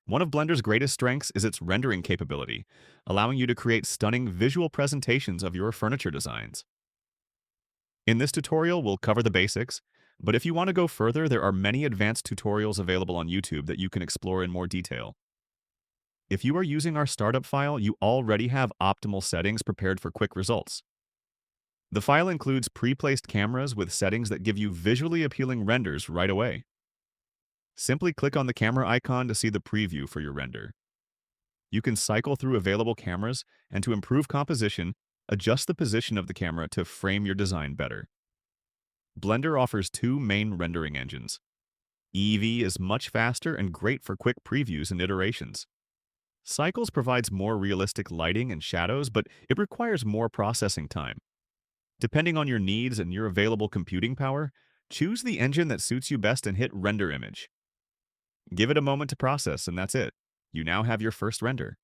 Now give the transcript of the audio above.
One of Blender's greatest strengths is its rendering capability, allowing you to create stunning visual presentations of your furniture designs. In this tutorial, we'll cover the basics, but if you want to go further, there are many advanced tutorials available on YouTube that you can explore in more detail. If you are using our startup file, you already have optimal settings prepared for quick results. The file includes pre-placed cameras with settings that give you visually appealing renders right away. Simply click on the camera icon to see the preview for your render. You can cycle through available cameras, and to improve composition, adjust the position of the camera to frame your design better. Blender offers two main rendering engines. EEVEE is much faster and great for quick previews and iterations. Cycles provides more realistic lighting and shadows, but it requires more processing time. Depending on your needs and your available computing power, choose the engine that suits you best and hit Render Image. Give it a moment to process, and that's it. You now have your first render.